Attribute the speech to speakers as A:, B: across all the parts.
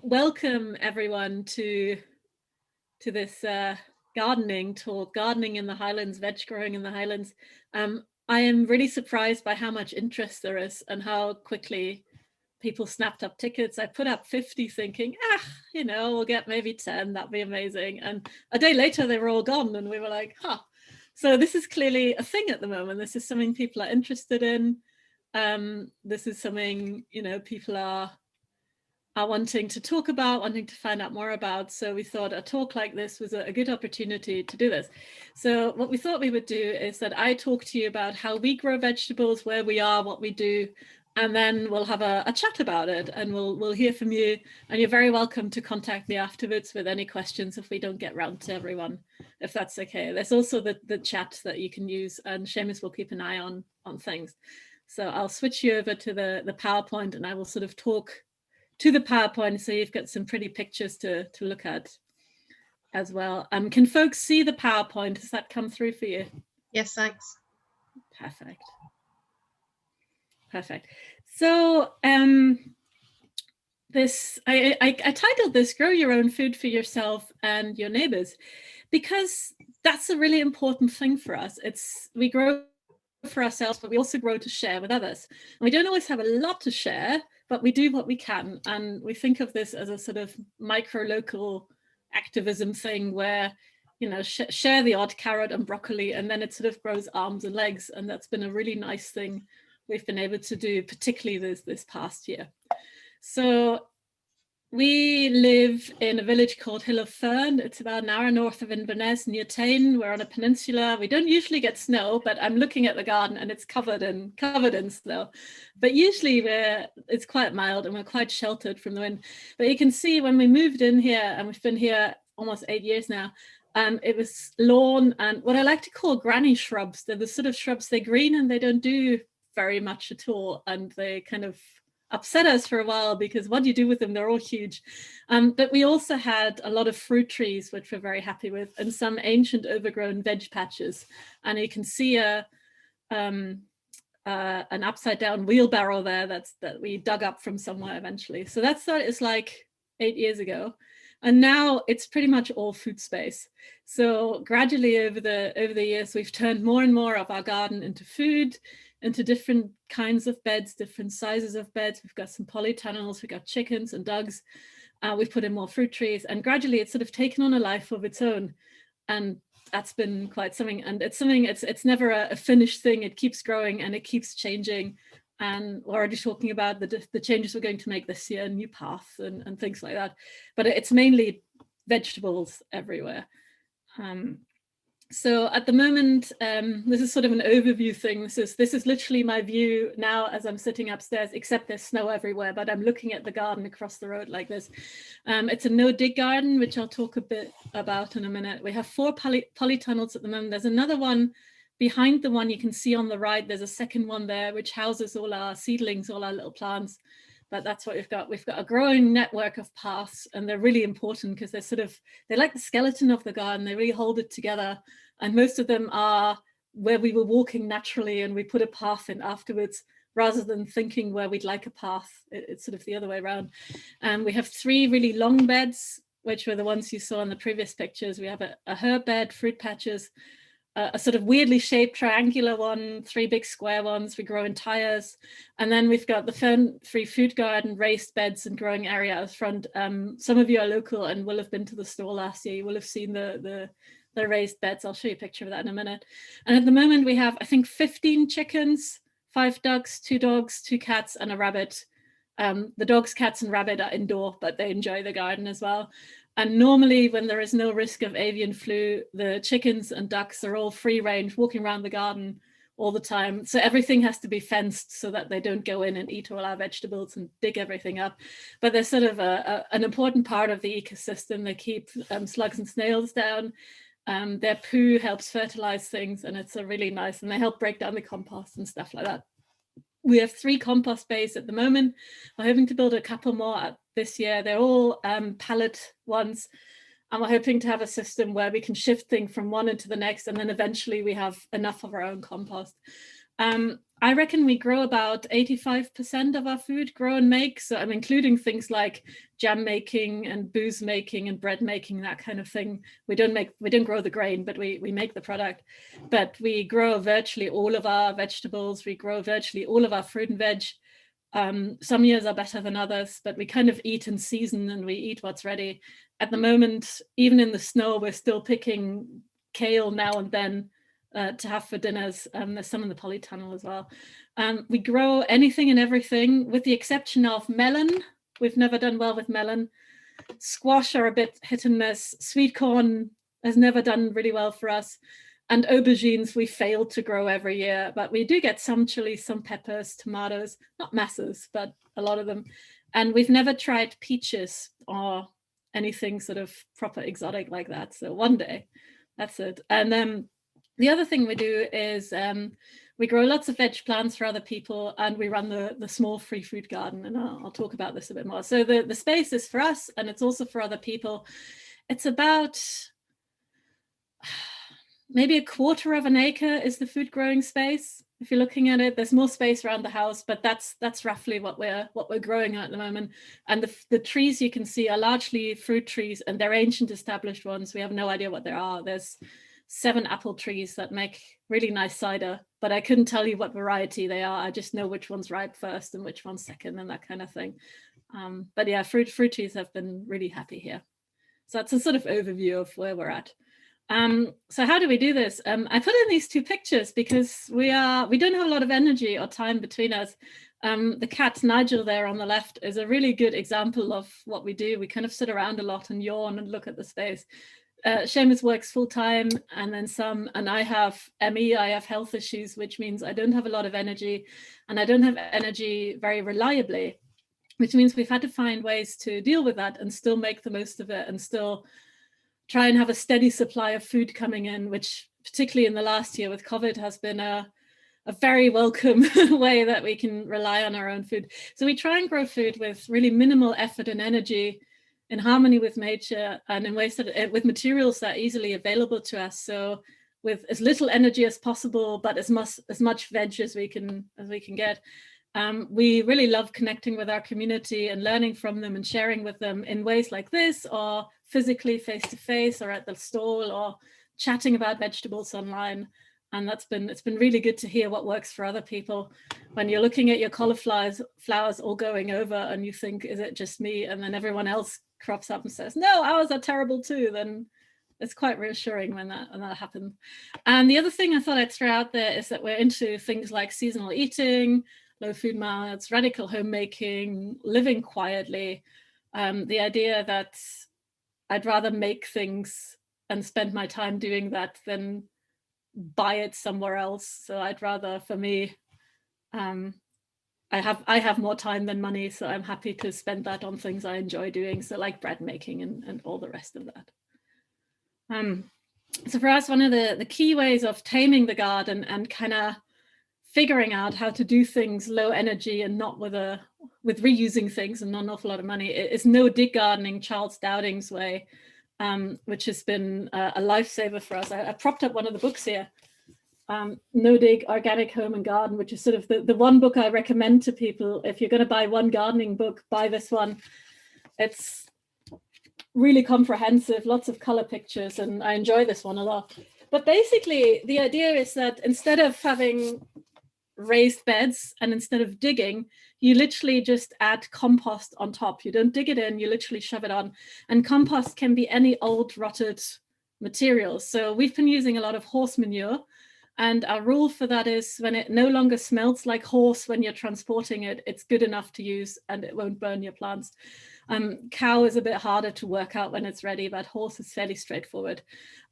A: welcome everyone to this gardening talk, gardening in the Highlands, veg growing in the Highlands. I am really surprised by how much interest there is and how quickly people snapped up tickets. I put up 50 thinking, we'll get maybe 10, that'd be amazing. And a day later they were all gone and we were like, huh. So this is clearly a thing at the moment. This is something people are interested in. This is something, people are wanting to talk about, wanting to find out more about. So we thought a talk like this was a good opportunity to do this. So what we thought we would do is that I talk to you about how we grow vegetables, where we are, what we do, and then we'll have a chat about it and we'll hear from you. And you're very welcome to contact me afterwards with any questions if we don't get round to everyone, if that's okay. There's also the chat that you can use, and Seamus will keep an eye on things. So I'll switch you over to the PowerPoint and I will sort of talk to the PowerPoint, so you've got some pretty pictures to look at as well. Can folks see the PowerPoint? Does that come through for you?
B: Yes, thanks.
A: Perfect. So this I titled this "Grow Your Own Food for Yourself and Your Neighbours," because that's a really important thing for us. We grow for ourselves, but we also grow to share with others. And we don't always have a lot to share, but we do what we can. And we think of this as a sort of micro-local activism thing where, share the odd carrot and broccoli, and then it sort of grows arms and legs. And that's been a really nice thing we've been able to do, particularly this past year. So we live in a village called Hill of Fern. It's about an hour north of Inverness, near Tain. We're on a peninsula. We don't usually get snow, but I'm looking at the garden and it's covered in snow. But usually it's quite mild and we're quite sheltered from the wind. But you can see when we moved in here, and we've been here almost 8 years now, it was lawn and what I like to call granny shrubs. They're the sort of shrubs, they're green and they don't do very much at all. And they kind of upset us for a while because what do you do with them? They're all huge. But we also had a lot of fruit trees, which we're very happy with, and some ancient overgrown veg patches. And you can see an upside down wheelbarrow there that we dug up from somewhere eventually. So that is like 8 years ago. And now it's pretty much all food space. So gradually over the years, we've turned more and more of our garden into food, into different kinds of beds, different sizes of beds. We've got some polytunnels, we've got chickens and dogs. We've put in more fruit trees, and gradually it's sort of taken on a life of its own. And that's been quite something. And it's never a finished thing. It keeps growing and it keeps changing. And we're already talking about the changes we're going to make this year, new paths and things like that. But it's mainly vegetables everywhere. So at the moment, this is sort of an overview thing. This is literally my view now as I'm sitting upstairs, except there's snow everywhere, but I'm looking at the garden across the road like this. It's a no-dig garden, which I'll talk a bit about in a minute. We have 4 polytunnels at the moment. There's another one behind the one you can see on the right. There's a second one there, which houses all our seedlings, all our little plants. But that's what we've got. We've got a growing network of paths, and they're really important because they're like the skeleton of the garden. They really hold it together. And most of them are where we were walking naturally and we put a path in afterwards, rather than thinking where we'd like a path. It's sort of the other way around. And we have 3 really long beds, which were the ones you saw in the previous pictures. We have a herb bed, fruit patches, a sort of weirdly shaped triangular one, 3 big square ones. We grow in tires. And then we've got the Fern-free food garden, raised beds and growing area out front. Some of you are local and will have been to the store last year. You will have seen the raised beds. I'll show you a picture of that in a minute. And at the moment we have, I think, 15 chickens, 5 ducks, 2 dogs, 2 cats and a rabbit. The dogs, cats and rabbit are indoor, but they enjoy the garden as well. And normally when there is no risk of avian flu, the chickens and ducks are all free range, walking around the garden all the time. So everything has to be fenced so that they don't go in and eat all our vegetables and dig everything up. But they're sort of an important part of the ecosystem. They keep slugs and snails down. Their poo helps fertilize things, and it's a really nice, and they help break down the compost and stuff like that. We have 3 compost bays at the moment. We're hoping to build a couple more this year. They're all pallet ones. And we're hoping to have a system where we can shift things from one into the next. And then eventually we have enough of our own compost. I reckon we grow about 85% of our food, grow and make. So I'm including things like jam making and booze making and bread making, that kind of thing. We don't grow the grain, but we make the product. But we grow virtually all of our vegetables. We grow virtually all of our fruit and veg. Some years are better than others, but we kind of eat in season and we eat what's ready. At the moment, even in the snow, we're still picking kale now and then to have for dinners. There's some in the polytunnel as well. We grow anything and everything, with the exception of melon. We've never done well with melon. Squash are a bit hit and miss. Sweet corn has never done really well for us. And aubergines we fail to grow every year, but we do get some chilies, some peppers, tomatoes, not masses, but a lot of them. And we've never tried peaches or anything sort of proper exotic like that. So one day, that's it. And the other thing we do is we grow lots of veg plants for other people, and we run the small free food garden. And I'll talk about this a bit more. So the space is for us, and it's also for other people. It's about maybe 1/4 of an acre is the food growing space. If you're looking at it, there's more space around the house, but that's roughly what we're growing at the moment. And the trees you can see are largely fruit trees, and they're ancient established ones. We have no idea what they are. There's 7 apple trees that make really nice cider, but I couldn't tell you what variety they are. I just know which one's ripe first and which one's second and that kind of thing. But yeah, fruit trees have been really happy here. So that's a sort of overview of where we're at. So how do we do this? I put in these 2 pictures because we don't have a lot of energy or time between us. The cat Nigel there on the left is a really good example of what we do. We kind of sit around a lot and yawn and look at the space. Seamus works full time and then some, and I have ME, I have health issues, which means I don't have a lot of energy, and I don't have energy very reliably, which means we've had to find ways to deal with that and still make the most of it and still try and have a steady supply of food coming in, which particularly in the last year with COVID has been a very welcome way that we can rely on our own food. So we try and grow food with really minimal effort and energy, in harmony with nature, and in ways that with materials that are easily available to us. So with as little energy as possible, but as much veg as we can get. We really love connecting with our community and learning from them and sharing with them in ways like this, or physically face to face, or at the stall, or chatting about vegetables online. And it's been really good to hear what works for other people. When you're looking at your cauliflowers all going over and you think, is it just me? And then everyone else crops up and says, no, ours are terrible too. Then it's quite reassuring when that happens. And the other thing I thought I'd throw out there is that we're into things like seasonal eating, low food miles, radical homemaking, living quietly. The idea that I'd rather make things and spend my time doing that than buy it somewhere else. So I'd rather, for me, I have more time than money, so I'm happy to spend that on things I enjoy doing. So like bread making and all the rest of that. So for us, one of the key ways of taming the garden and kind of figuring out how to do things low energy and not with reusing things and not an awful lot of money is no dig gardening, Charles Dowding's way, which has been a lifesaver for us. I propped up one of the books here, No Dig Organic Home and Garden, which is sort of the one book I recommend to people. If you're going to buy one gardening book, buy this one. It's really comprehensive, lots of color pictures, and I enjoy this one a lot. But basically, the idea is that instead of having raised beds and instead of digging, you literally just add compost on top. You don't dig it in, you literally shove it on. And compost can be any old rotted material. So we've been using a lot of horse manure, and our rule for that is when it no longer smells like horse when you're transporting it, it's good enough to use and it won't burn your plants. Cow is a bit harder to work out when it's ready, but horse is fairly straightforward.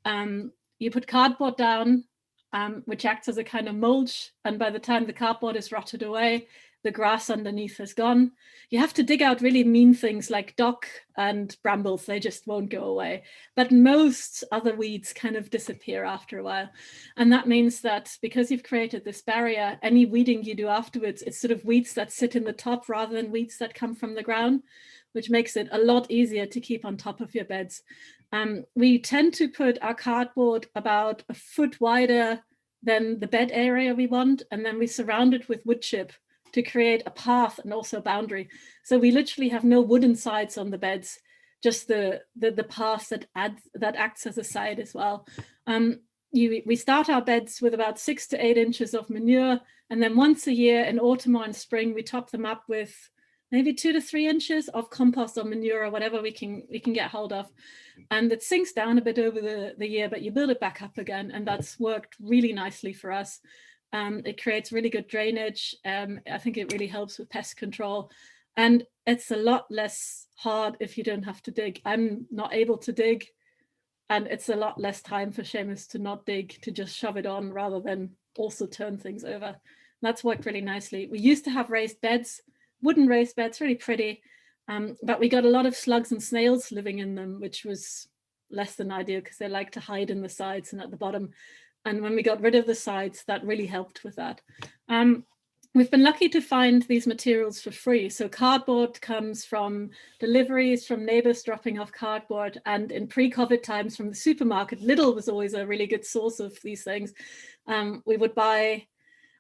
A: You put cardboard down, which acts as a kind of mulch, and by the time the cardboard is rotted away, the grass underneath is gone. You have to dig out really mean things like dock and brambles. They just won't go away. But most other weeds kind of disappear after a while. And that means that because you've created this barrier, any weeding you do afterwards, it's sort of weeds that sit in the top rather than weeds that come from the ground, which makes it a lot easier to keep on top of your beds. We tend to put our cardboard about a foot wider then the bed area we want, and then we surround it with wood chip to create a path and also a boundary. So we literally have no wooden sides on the beds, just the path that acts as a side as well. We start our beds with about 6 to 8 inches of manure, and then once a year in autumn or in spring, we top them up with maybe 2 to 3 inches of compost or manure or whatever we can get hold of. And it sinks down a bit over the year, but you build it back up again, and that's worked really nicely for us. It creates really good drainage. I think it really helps with pest control, and it's a lot less hard if you don't have to dig. I'm not able to dig, and it's a lot less time for Seamus to not dig, to just shove it on rather than also turn things over. And that's worked really nicely. We used to have raised beds, wooden raised beds, really pretty, but we got a lot of slugs and snails living in them, which was less than ideal because they like to hide in the sides and at the bottom. And when we got rid of the sides, that really helped with that. We've been lucky to find these materials for free. So cardboard comes from deliveries from neighbours dropping off cardboard, and in pre-COVID times from the supermarket. Lidl was always a really good source of these things. We would buy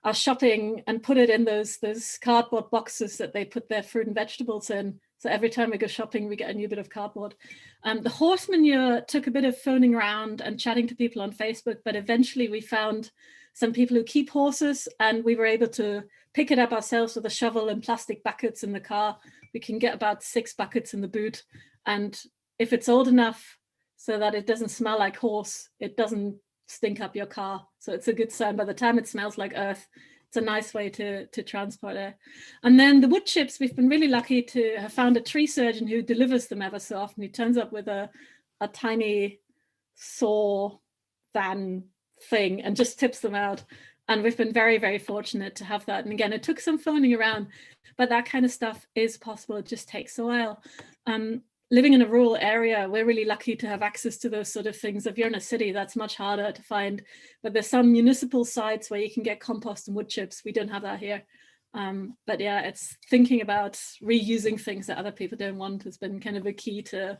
A: our shopping and put it in those cardboard boxes that they put their fruit and vegetables in. So every time we go shopping, we get a new bit of cardboard. The horse manure took a bit of phoning around and chatting to people on Facebook, but eventually we found some people who keep horses, and we were able to pick it up ourselves with a shovel and plastic buckets in the car. We can get about 6 buckets in the boot. And if it's old enough so that it doesn't smell like horse, it doesn't stink up your car. So it's a good sign. By the time it smells like earth, it's a nice way to transport it. And then the wood chips, we've been really lucky to have found a tree surgeon who delivers them ever so often. He turns up with a tiny saw van thing and just tips them out. And we've been very, very fortunate to have that. And again, it took some phoning around, but that kind of stuff is possible. It just takes a while. Living in a rural area, we're really lucky to have access to those sort of things. If you're in a city, that's much harder to find. But there's some municipal sites where you can get compost and wood chips. We don't have that here. But yeah, it's thinking about reusing things that other people don't want has been kind of a key to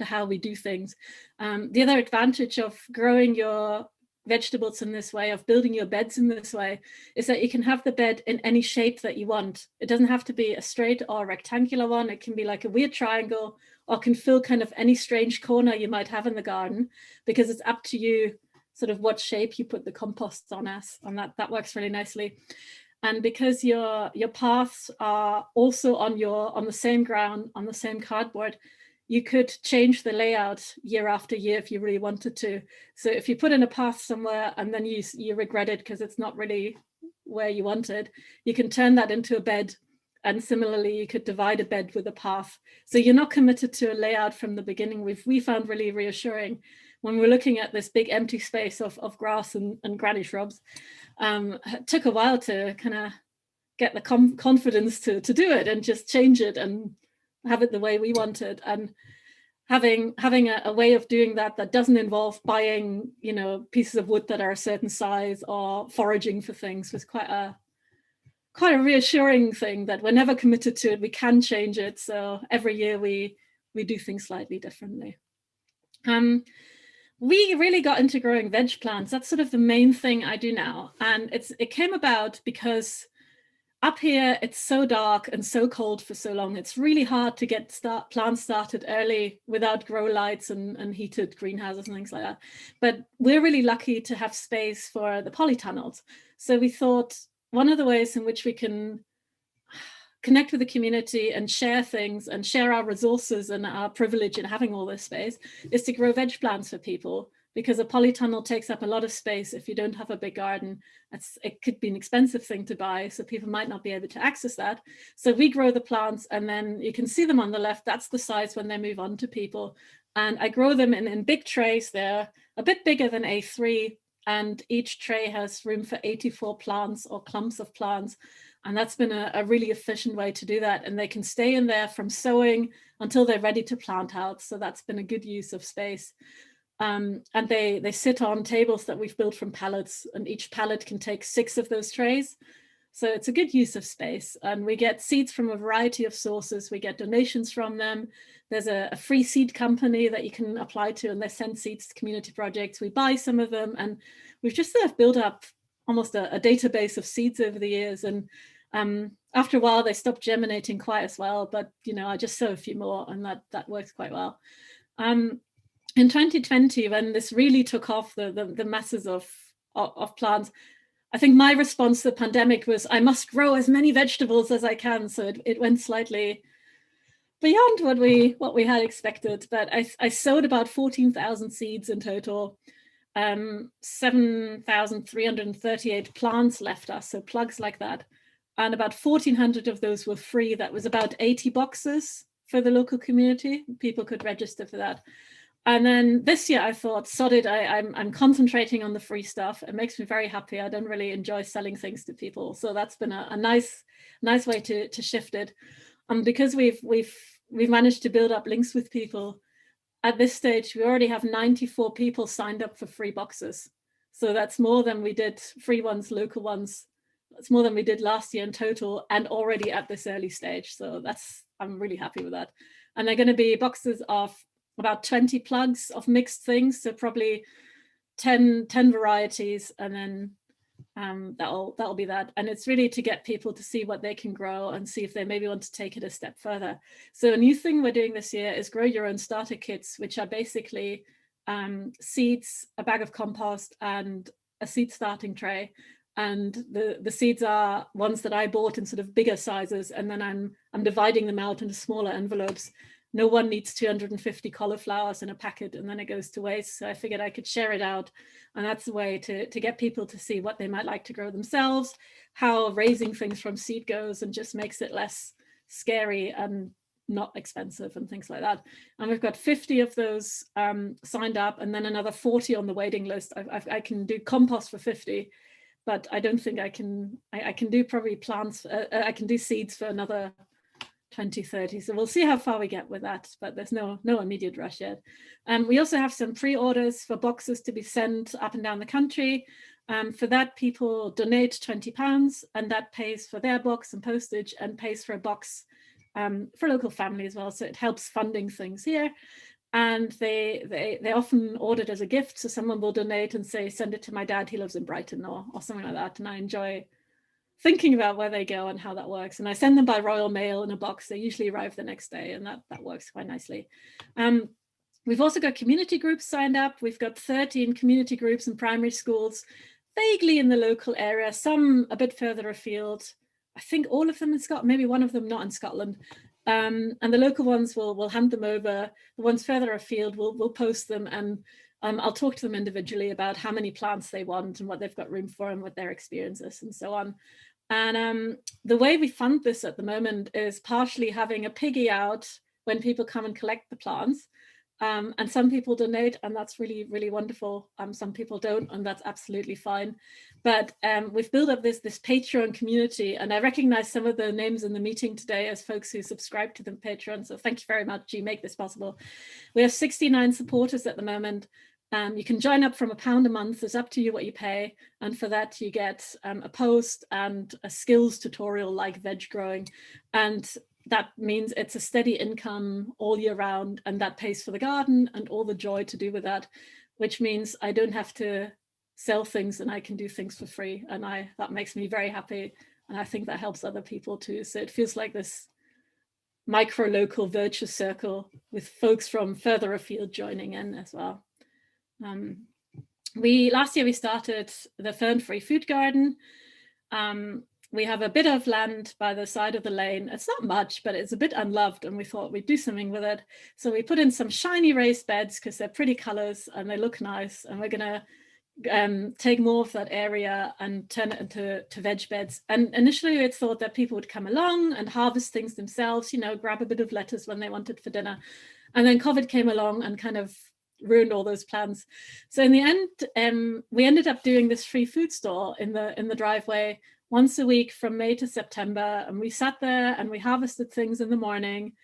A: how we do things. The other advantage of growing your vegetables in this way, of building your beds in this way, is that you can have the bed in any shape that you want. It doesn't have to be a straight or a rectangular one. It can be like a weird triangle, or can fill kind of any strange corner you might have in the garden, because it's up to you sort of what shape you put the compost on as, and that works really nicely. And because your paths are also on the same ground, on the same cardboard, you could change the layout year after year if you really wanted to. So if you put in a path somewhere and then you regret it because it's not really where you wanted, you can turn that into a bed. And similarly, you could divide a bed with a path. So you're not committed to a layout from the beginning. We found really reassuring when we're looking at this big empty space of grass and granny shrubs. It took a while to kind of get the confidence to do it and just change it and have it the way we wanted. And having a way of doing that doesn't involve buying, pieces of wood that are a certain size or foraging for things was quite a reassuring thing, that we're never committed to it. We can change it. So every year we do things slightly differently. We really got into growing veg plants. That's sort of the main thing I do now. And it came about because up here, it's so dark and so cold for so long. It's really hard to get plants started early without grow lights and heated greenhouses and things like that. But we're really lucky to have space for the polytunnels. So we thought one of the ways in which we can connect with the community and share things and share our resources and our privilege in having all this space is to grow veg plants for people, because a polytunnel takes up a lot of space if you don't have a big garden. It could be an expensive thing to buy, so people might not be able to access that. So we grow the plants, and then you can see them on the left. That's the size when they move on to people. And I grow them in big trays. They're a bit bigger than A3, and each tray has room for 84 plants or clumps of plants. And that's been a really efficient way to do that. And they can stay in there from sowing until they're ready to plant out. So that's been a good use of space. And they sit on tables that we've built from pallets, and each pallet can take 6 of those trays. So it's a good use of space. And we get seeds from a variety of sources. We get donations from them. There's a free seed company that you can apply to, and they send seeds to community projects. We buy some of them, and we've just sort of built up almost a database of seeds over the years, and after a while they stopped germinating quite as well, but I just sow a few more, and that works quite well. In 2020, when this really took off, the masses of plants, I think my response to the pandemic was, I must grow as many vegetables as I can. So it went slightly beyond what we had expected. But I sowed about 14,000 seeds in total. 7,338 plants left us, so plugs like that. And about 1,400 of those were free. That was about 80 boxes for the local community. People could register for that. And then this year I thought, sod it, I'm concentrating on the free stuff. It makes me very happy. I don't really enjoy selling things to people. So that's been a nice way to shift it. Because we've managed to build up links with people, at this stage, we already have 94 people signed up for free boxes. So that's more than we did free ones, local ones. That's more than we did last year in total, and already at this early stage. So I'm really happy with that. And they're going to be boxes of about 20 plugs of mixed things, so probably 10 varieties, and then that'll be that. And it's really to get people to see what they can grow and see if they maybe want to take it a step further. So a new thing we're doing this year is grow your own starter kits, which are basically seeds, a bag of compost, and a seed starting tray. And the seeds are ones that I bought in sort of bigger sizes, and then I'm dividing them out into smaller envelopes. No one needs 250 cauliflowers in a packet and then it goes to waste. So I figured I could share it out. And that's a way to get people to see what they might like to grow themselves, how raising things from seed goes, and just makes it less scary and not expensive and things like that. And we've got 50 of those signed up, and then another 40 on the waiting list. I can do compost for 50, but I don't think I can do probably plants. I can do seeds for another 2030. So we'll see how far we get with that, but there's no immediate rush yet. We also have some pre-orders for boxes to be sent up and down the country. For that, people donate £20, and that pays for their box and postage, and pays for a box for a local family as well. So it helps funding things here. And they often order it as a gift. So someone will donate and say, send it to my dad, he lives in Brighton, or something like that. And I enjoy thinking about where they go and how that works. And I send them by Royal Mail in a box. They usually arrive the next day, and that works quite nicely. We've also got community groups signed up. We've got 13 community groups in primary schools, vaguely in the local area, some a bit further afield. I think all of them in Scotland, maybe one of them not in Scotland. And the local ones will hand them over. The ones further afield will post them, and I'll talk to them individually about how many plants they want and what they've got room for and what their experience is and so on. And the way we fund this at the moment is partially having a piggy out when people come and collect the plants. And some people donate, and that's really, really wonderful. Some people don't, and that's absolutely fine. But we've built up this Patreon community, and I recognize some of the names in the meeting today as folks who subscribe to the Patreon. So thank you very much. You make this possible. We have 69 supporters at the moment. You can join up from £1 a month. It's up to you what you pay. And for that, you get a post and a skills tutorial like veg growing. And that means it's a steady income all year round, and that pays for the garden and all the joy to do with that, which means I don't have to sell things and I can do things for free. And that makes me very happy. And I think that helps other people too. So it feels like this micro local virtuous circle with folks from further afield joining in as well. Last year we started the Fern Free Food Garden. We have a bit of land by the side of the lane. It's not much, but it's a bit unloved, and we thought we'd do something with it. So we put in some shiny raised beds because they're pretty colors and they look nice. And we're going to take more of that area and turn it into veg beds. And initially we had thought that people would come along and harvest things themselves, grab a bit of lettuce when they wanted for dinner. And then COVID came along and kind of ruined all those plans. So in the end, we ended up doing this free food store in the driveway once a week from May to September. And we sat there and we harvested things in the morning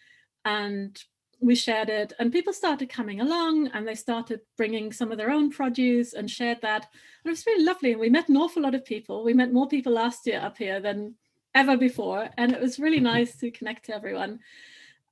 A: and we shared it, and people started coming along and they started bringing some of their own produce and shared that. And it was really lovely. And we met an awful lot of people. We met more people last year up here than ever before. And it was really nice to connect to everyone.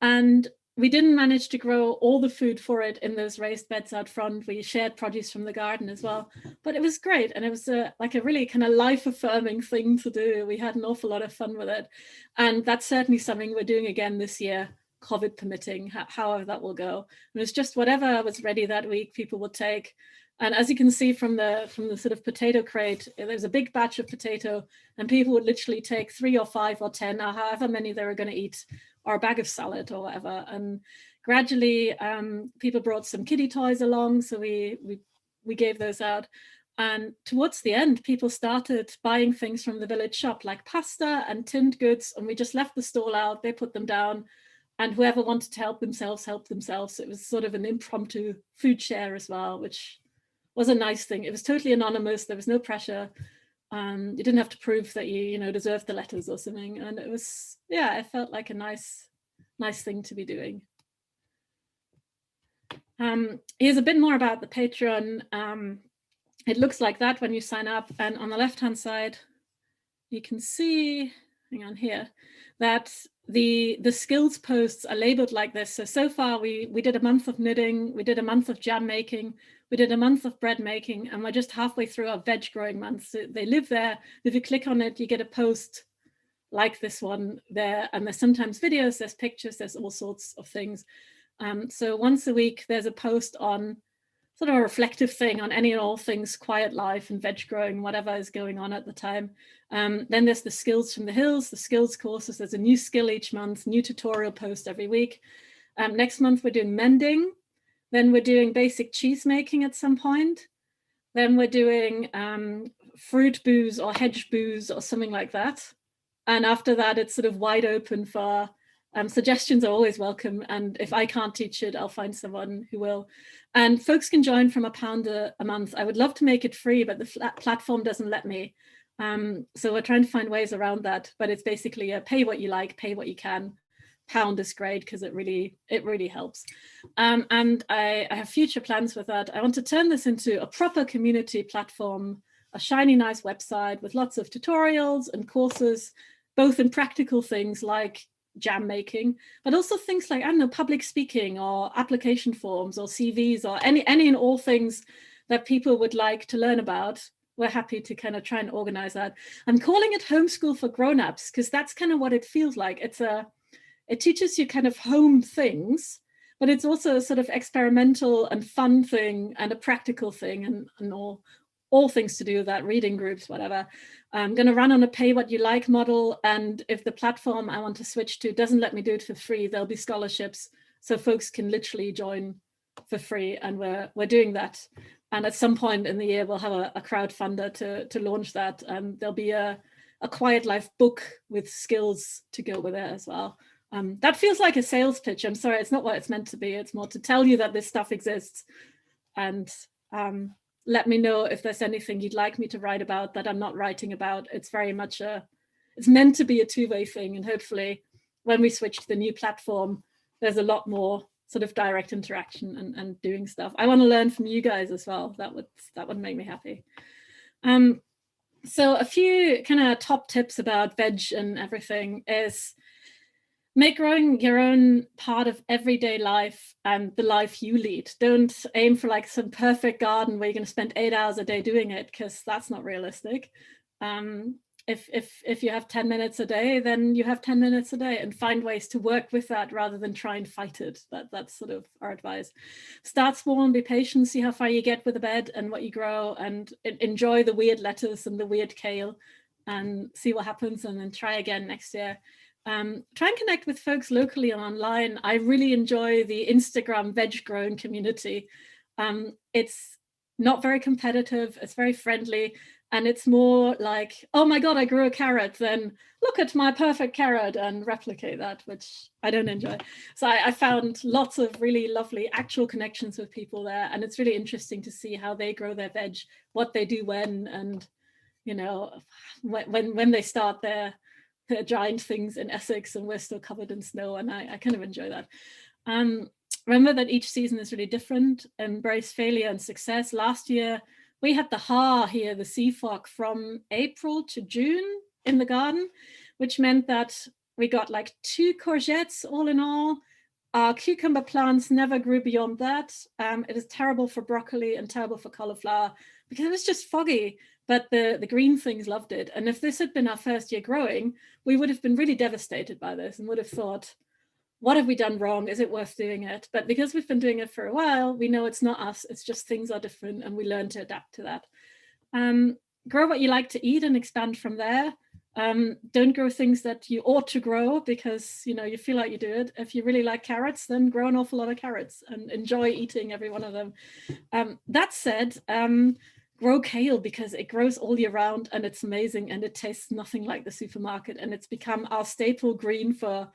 A: And we didn't manage to grow all the food for it in those raised beds out front. We shared produce from the garden as well, but it was great. And it was like a really kind of life affirming thing to do. We had an awful lot of fun with it. And that's certainly something we're doing again this year, COVID permitting, however that will go. And it's just whatever was ready that week, people would take. And as you can see from the sort of potato crate, there's a big batch of potato, and people would literally take 3 or 5 or 10 or however many they were going to eat, or a bag of salad or whatever. And gradually people brought some kiddie toys along, so we gave those out. And towards the end, people started buying things from the village shop, like pasta and tinned goods, and we just left the stall out, they put them down, and whoever wanted to help themselves helped themselves. It was sort of an impromptu food share as well, which was a nice thing. It was totally anonymous, there was no pressure. You didn't have to prove that you deserved the letters or something. And it was, yeah, it felt like a nice thing to be doing. Here's a bit more about the Patreon. It looks like that when you sign up. And on the left-hand side, you can see, hang on here, that the skills posts are labeled like this. So far we did a month of knitting, we did a month of jam making, we did a month of bread making, and we're just halfway through our veg growing month. So they live there. If you click on it, you get a post like this one there. And there's sometimes videos, there's pictures, there's all sorts of things. So once a week, there's a post on sort of a reflective thing on any and all things quiet life and veg growing, whatever is going on at the time. Then there's the skills from the hills, the skills courses. There's a new skill each month, new tutorial post every week. Next month, we're doing mending. Then we're doing basic cheese making at some point. Then we're doing fruit booze or hedge booze or something like that. And after that, it's sort of wide open for suggestions are always welcome. And if I can't teach it, I'll find someone who will. And folks can join from £1 a month. I would love to make it free, but the platform doesn't let me. So we're trying to find ways around that. But it's basically a pay what you like, pay what you can. £1 is great because it really helps. And I have future plans with that. I want to turn this into a proper community platform, a shiny, nice website with lots of tutorials and courses, both in practical things like jam making, but also things like, I don't know, public speaking or application forms or CVs or any and all things that people would like to learn about. We're happy to kind of try and organize that. I'm calling it homeschool for grown-ups because that's kind of what it feels like. It teaches you kind of home things, but it's also a sort of experimental and fun thing and a practical thing and all things to do with that, reading groups, whatever. I'm going to run on a pay what you like model. And if the platform I want to switch to doesn't let me do it for free, there'll be scholarships. So folks can literally join for free. And we're doing that. And at some point in the year, we'll have a crowdfunder to launch that. There'll be a Quiet Life book with skills to go with it as well. That feels like a sales pitch. I'm sorry, it's not what it's meant to be. It's more to tell you that this stuff exists. And let me know if there's anything you'd like me to write about that I'm not writing about. It's very much it's meant to be a two-way thing. And hopefully when we switch to the new platform, there's a lot more sort of direct interaction and doing stuff. I want to learn from you guys as well. That would make me happy. So a few kind of top tips about veg and everything is make growing your own part of everyday life and the life you lead. Don't aim for like some perfect garden where you're going to spend 8 hours a day doing it, because that's not realistic. If you have 10 minutes a day, then you have 10 minutes a day, and find ways to work with that rather than try and fight it. That's sort of our advice. Start small and be patient, see how far you get with the bed and what you grow, and enjoy the weird lettuce and the weird kale and see what happens, and then try again next year. Try and connect with folks locally and online. I really enjoy the Instagram veg growing community. It's not very competitive, it's very friendly, and it's more like, oh my God, I grew a carrot, then look at my perfect carrot and replicate that, which I don't enjoy. So I found lots of really lovely actual connections with people there, and it's really interesting to see how they grow their veg, what they do when, and you know, when they start their giant things in Essex and we're still covered in snow, and I kind of enjoy that. Remember that each season is really different. Embrace failure and success. Last year we had the here, the sea fog, from April to June in the garden, which meant that we got like 2 courgettes all in all, Our cucumber plants never grew beyond that. It is terrible for broccoli and terrible for cauliflower because it was just foggy, but the green things loved it. And if this had been our first year growing, we would have been really devastated by this and would have thought, what have we done wrong? Is it worth doing it? But because we've been doing it for a while, we know it's not us. It's just things are different and we learn to adapt to that. Grow what you like to eat and expand from there. Don't grow things that you ought to grow because you feel like you do it. If you really like carrots, then grow an awful lot of carrots and enjoy eating every one of them. That said, grow kale because it grows all year round and it's amazing and it tastes nothing like the supermarket, and it's become our staple green for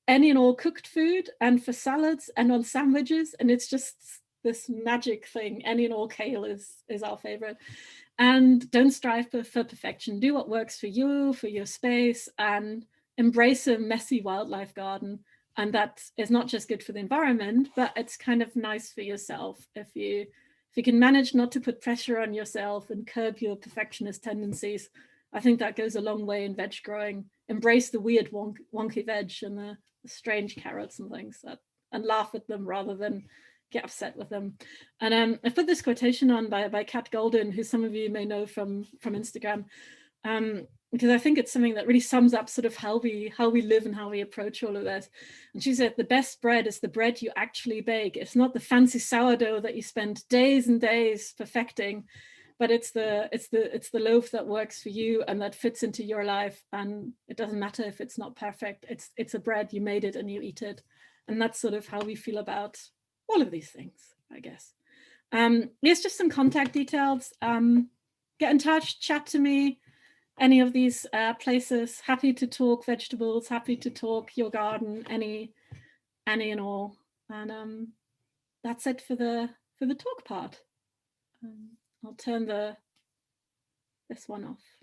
A: any and all cooked food and for salads and on sandwiches, and it's just this magic thing. Any and all kale is our favorite. And don't strive for perfection. Do what works for you, for your space, and embrace a messy wildlife garden. And that is not just good for the environment, but it's kind of nice for yourself. If you can manage not to put pressure on yourself and curb your perfectionist tendencies, I think that goes a long way in veg growing. Embrace the weird wonky veg and the strange carrots and things, and laugh at them rather than get upset with them. And I put this quotation on by Kat Golden, who some of you may know from Instagram, because I think it's something that really sums up sort of how we live and how we approach all of this. And she said, the best bread is the bread you actually bake. It's not the fancy sourdough that you spend days and days perfecting, but it's the loaf that works for you and that fits into your life. And it doesn't matter if it's not perfect. It's a bread, you made it and you eat it. And that's sort of how we feel about all of these things, I guess. Here's just some contact details. Get in touch, chat to me, any of these places. Happy to talk vegetables, happy to talk your garden, any and all. And that's it for the talk part. I'll turn this one off.